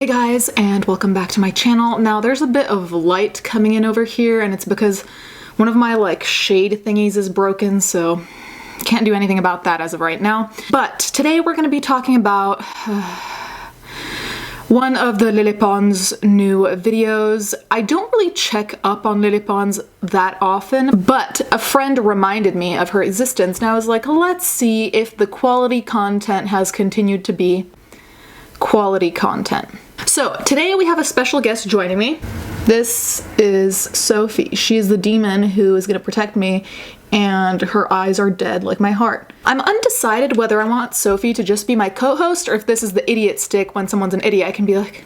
Hey guys, and welcome back to my channel. Now there's a bit of light coming in over here, and it's because one of my shade thingies is broken, so can't do anything about that as of right now. But today we're going to be talking about one of the Lele Pons new videos. I don't really check up on Lele Pons that often, but a friend reminded me of her existence, and I was like, let's see if the quality content has continued to be quality content. So today we have a special guest joining me. This is Sophie. She is the demon who is going to protect me, and her eyes are dead like my heart. I'm undecided whether I want Sophie to just be my co-host or if this is the idiot stick. When someone's an idiot, I can be like,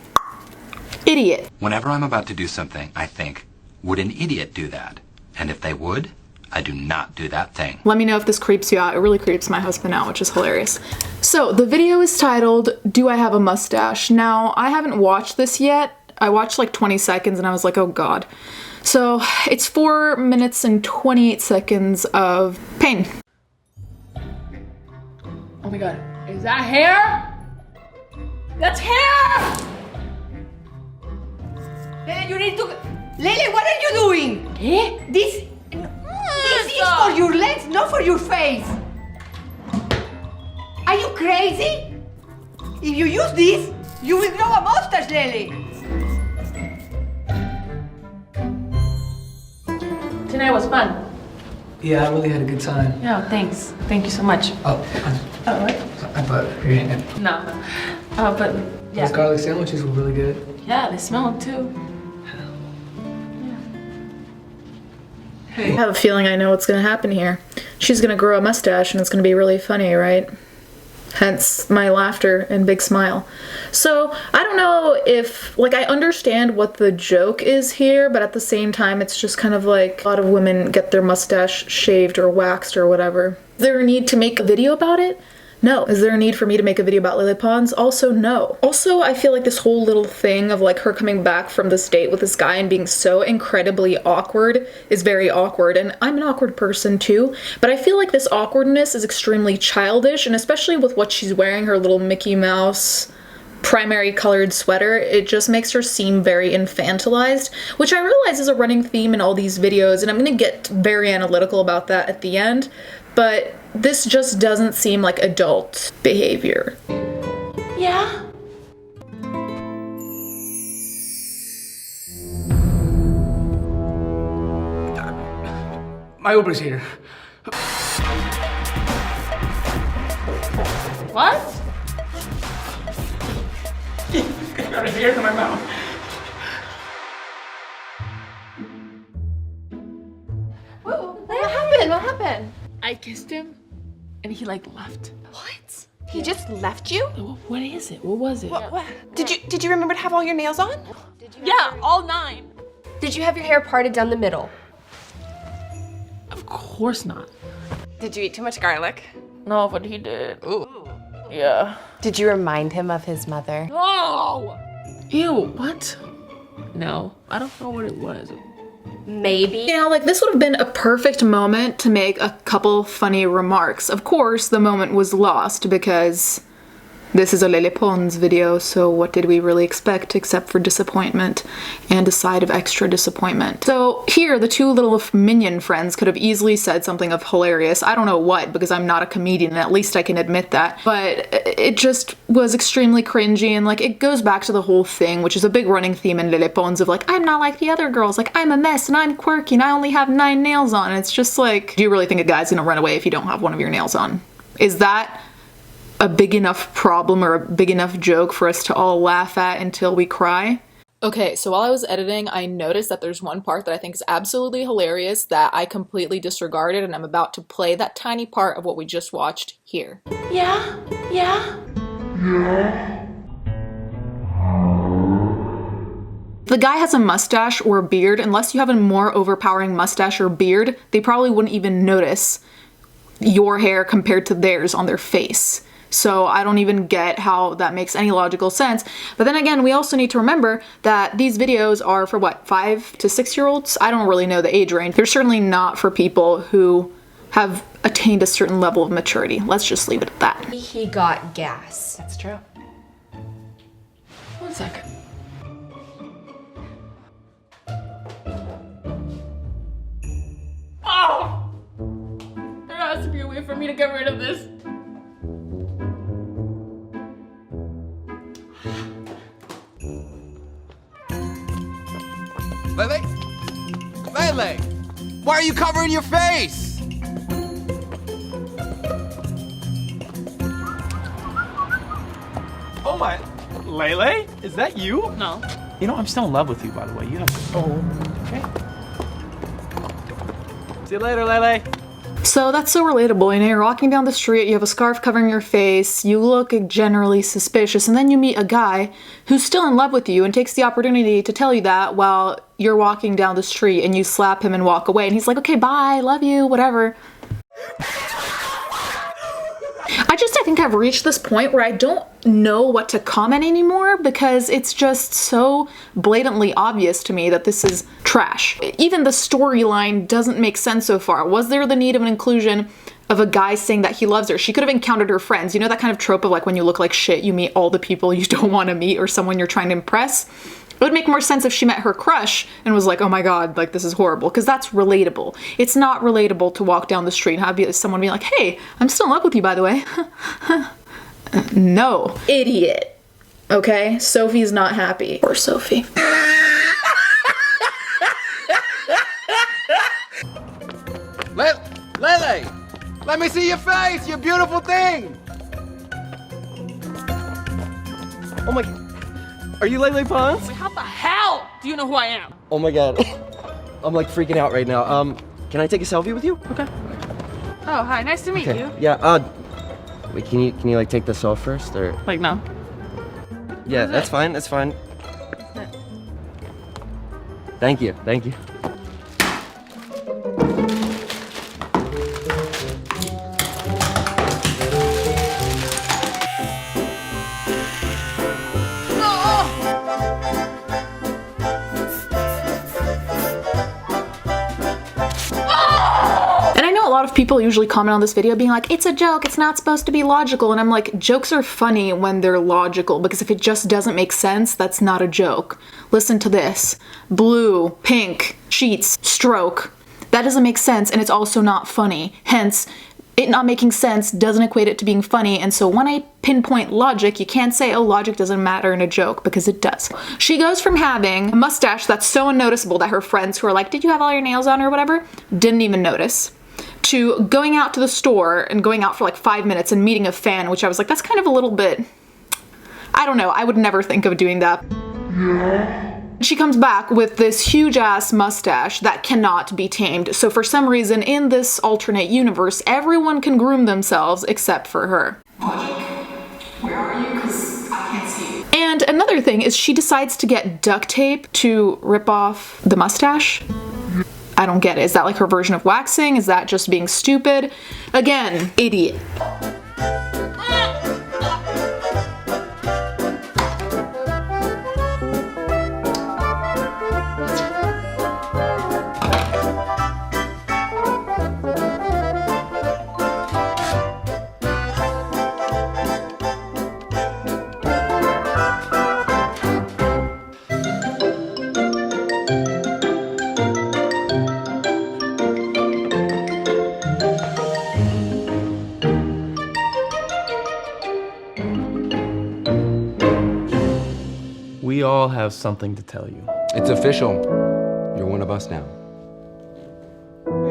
idiot. Whenever I'm about to do something, I think, would an idiot do that? And if they would, I do not do that thing. Let me know if this creeps you out. It really creeps my husband out, which is hilarious. So the video is titled, Do I Have a Mustache? Now, I haven't watched this yet. I watched like 20 seconds and I was like, oh God. So it's 4 minutes and 28 seconds of pain. Oh my God, is that hair? That's hair! Lele, you need to... Lele, what are you doing? Eh? This is for your legs, not for your face. Are you crazy? If you use this, you will grow a mustache, Lele. Tonight was fun. Yeah, I really had a good time. Yeah, thanks. Thank you so much. Oh, what? I thought you were hanging. No. But yeah. Those garlic sandwiches were really good. Yeah, they smell too. I have a feeling I know what's gonna happen here. She's gonna grow a mustache and it's gonna be really funny, right? Hence my laughter and big smile. So I don't know if, I understand what the joke is here, but at the same time it's just kind of like a lot of women get their mustache shaved or waxed or whatever. Is there a need to make a video about it? No. Is there a need for me to make a video about Lele Pons? Also, no. Also, I feel like this whole little thing of her coming back from this date with this guy and being so incredibly awkward is very awkward, and I'm an awkward person too, but I feel like this awkwardness is extremely childish, and especially with what she's wearing, her little Mickey Mouse primary colored sweater, it just makes her seem very infantilized, which I realize is a running theme in all these videos, and I'm gonna get very analytical about that at the end, but this just doesn't seem like adult behavior. Yeah? My Uber's here. What? Got a hair in my mouth. What happened? What happened? I kissed him and he left. What? He just left you? What is it? What was it? What? Did you remember to have all your nails on? Yeah, all 9. Did you have your hair parted down the middle? Of course not. Did you eat too much garlic? No, but he did. Ooh. Yeah. Did you remind him of his mother? No! Ew, what? No, I don't know what it was. Maybe. You know, this would have been a perfect moment to make a couple funny remarks. Of course, the moment was lost because this is a Lele Pons video, so what did we really expect except for disappointment and a side of extra disappointment. So here, the two little minion friends could have easily said something of hilarious. I don't know what, because I'm not a comedian, and at least I can admit that. But it just was extremely cringy, and it goes back to the whole thing, which is a big running theme in Lele Pons of I'm not like the other girls, I'm a mess and I'm quirky and I only have 9 nails on. And it's just do you really think a guy's gonna run away if you don't have one of your nails on? Is that a big enough problem or a big enough joke for us to all laugh at until we cry? Okay, so while I was editing, I noticed that there's one part that I think is absolutely hilarious that I completely disregarded, and I'm about to play that tiny part of what we just watched here. Yeah? The guy has a mustache or a beard. Unless you have a more overpowering mustache or beard, they probably wouldn't even notice your hair compared to theirs on their face. So I don't even get how that makes any logical sense. But then again, we also need to remember that these videos are for 5 to 6 year olds? I don't really know the age range. They're certainly not for people who have attained a certain level of maturity. Let's just leave it at that. He got gas. That's true. 1 second. way for me to get rid of this. Lele? Lele! Why are you covering your face? Oh my, Lele? Is that you? No. You know, I'm still in love with you, by the way. You have. Oh, okay. See you later, Lele. So that's so relatable. You know, you're walking down the street, you have a scarf covering your face, you look generally suspicious, and then you meet a guy who's still in love with you and takes the opportunity to tell you that while you're walking down the street, and you slap him and walk away, and he's like, okay, bye, love you, whatever. I think I've reached this point where I don't know what to comment anymore because it's just so blatantly obvious to me that this is trash. Even the storyline doesn't make sense so far. Was there the need of an inclusion of a guy saying that he loves her? She could have encountered her friends. You know that kind of trope of like when you look like shit, you meet all the people you don't want to meet or someone you're trying to impress? It would make more sense if she met her crush and was like, oh my god, like this is horrible, because that's relatable. It's not relatable to walk down the street and have someone be like, hey, I'm still in love with you, by the way. No. Idiot. Okay? Sophie's not happy. Poor Sophie. Lele! Let me see your face, you beautiful thing! Oh my. Are you Lele Pons? How the hell do you know who I am? Oh my god. I'm like freaking out right now. Can I take a selfie with you? Okay. Oh, hi, nice to meet you. Yeah, wait, can you like take this off first or? Like, no. Yeah, that's fine, that's fine. Thank you, thank you. A lot of people usually comment on this video being like, it's a joke, it's not supposed to be logical, and I'm like, jokes are funny when they're logical, because if it just doesn't make sense, that's not a joke. Listen to this. Blue, pink, sheets, stroke. That doesn't make sense, and it's also not funny. Hence, it not making sense doesn't equate it to being funny, and so when I pinpoint logic, you can't say, oh, logic doesn't matter in a joke, because it does. She goes from having a mustache that's so unnoticeable that her friends who are like, did you have all your nails on or whatever, didn't even notice, to going out to the store and going out for like 5 minutes and meeting a fan, which I was like, that's kind of a little bit, I don't know, I would never think of doing that. Yeah. She comes back with this huge ass mustache that cannot be tamed. So for some reason in this alternate universe, everyone can groom themselves except for her. Logic, where are you? Because I can't see you. And another thing is she decides to get duct tape to rip off the mustache. I don't get it. Is that like her version of waxing? Is that just being stupid? Again, idiot. We all have something to tell you. It's official. You're one of us now.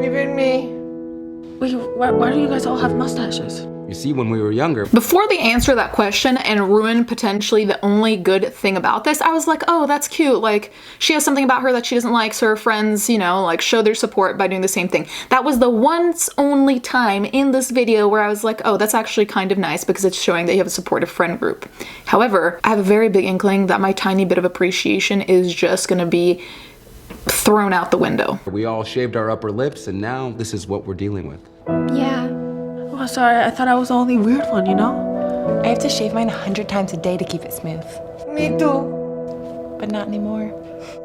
Even me. Wait, why do you guys all have mustaches? You see, when we were younger, Before they answer that question and ruin potentially the only good thing about this, I was like, oh, that's cute. Like, she has something about her that she doesn't like, so her friends, you know, like, show their support by doing the same thing. That was the once only time in this video where I was like, oh, that's actually kind of nice because it's showing that you have a supportive friend group. However, I have a very big inkling that my tiny bit of appreciation is just gonna be thrown out the window. we all shaved our upper lips, and now this is what we're dealing with. Yeah. Oh, sorry, I thought I was the only weird one, you know? I have to shave mine 100 times a day to keep it smooth. Me too. But not anymore.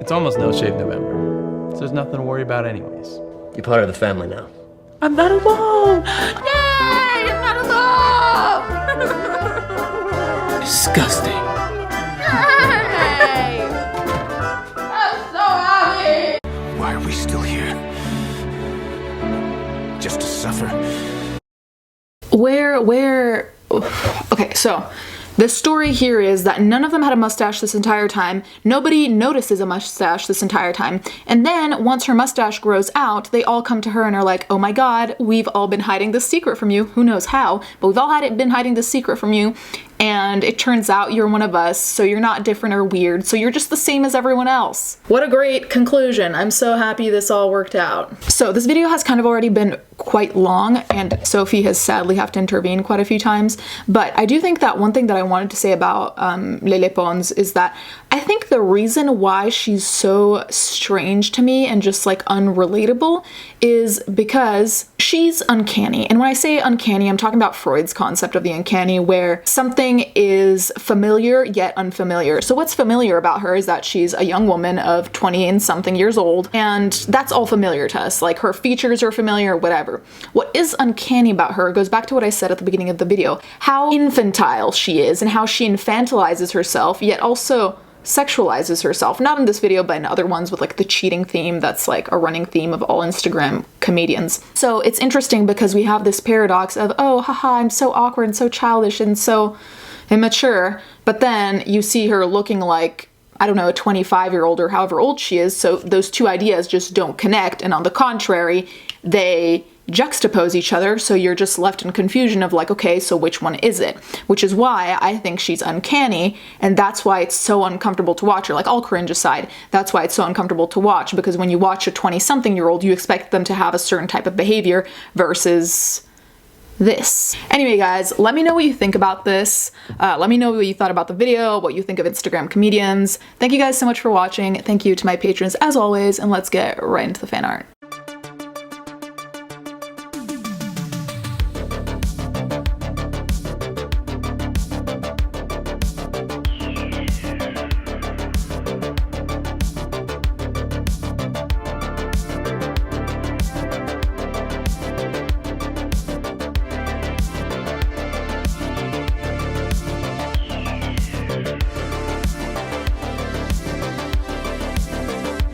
It's almost No Shave November, so there's nothing to worry about anyways. You're part of the family now. I'm not alone! Yay! I'm not alone! Disgusting. Yay! I'm so happy! Why are we still here? Just to suffer? Okay, so the story here is that none of them had a mustache this entire time. Nobody notices a mustache this entire time. And then once her mustache grows out, they all come to her and are like, oh my god, we've all been hiding this secret from you. Who knows how, but we've all been hiding this secret from you. And it turns out you're one of us, so you're not different or weird, so you're just the same as everyone else. What a great conclusion. I'm so happy this all worked out. So this video has kind of already been quite long, and Sophie has sadly have to intervene quite a few times, but I do think that one thing that I wanted to say about Lele Pons is that I think the reason why she's so strange to me and just like unrelatable is because she's uncanny. And when I say uncanny, I'm talking about Freud's concept of the uncanny, where something is familiar yet unfamiliar. So what's familiar about her is that she's a young woman of 20 and something years old, and that's all familiar to us. Like her features are familiar, whatever. What is uncanny about her goes back to what I said at the beginning of the video, how infantile she is and how she infantilizes herself, yet also sexualizes herself. Not in this video, but in other ones with like the cheating theme that's like a running theme of all Instagram comedians. So it's interesting because we have this paradox of, oh, haha, I'm so awkward and so childish and so immature, but then you see her looking like, I don't know, a 25-year-old or however old she is, so those two ideas just don't connect, and on the contrary, they juxtapose each other, so you're just left in confusion of like, okay, so which one is it? Which is why I think she's uncanny, and that's why it's so uncomfortable to watch her. Like, all cringe aside, that's why it's so uncomfortable to watch, because when you watch a 20-something-year-old, you expect them to have a certain type of behavior versus this. Anyway, guys, let me know what you think about this. Let me know what you thought about the video, what you think of Instagram comedians. Thank you guys so much for watching. Thank you to my patrons as always, and let's get right into the fan art.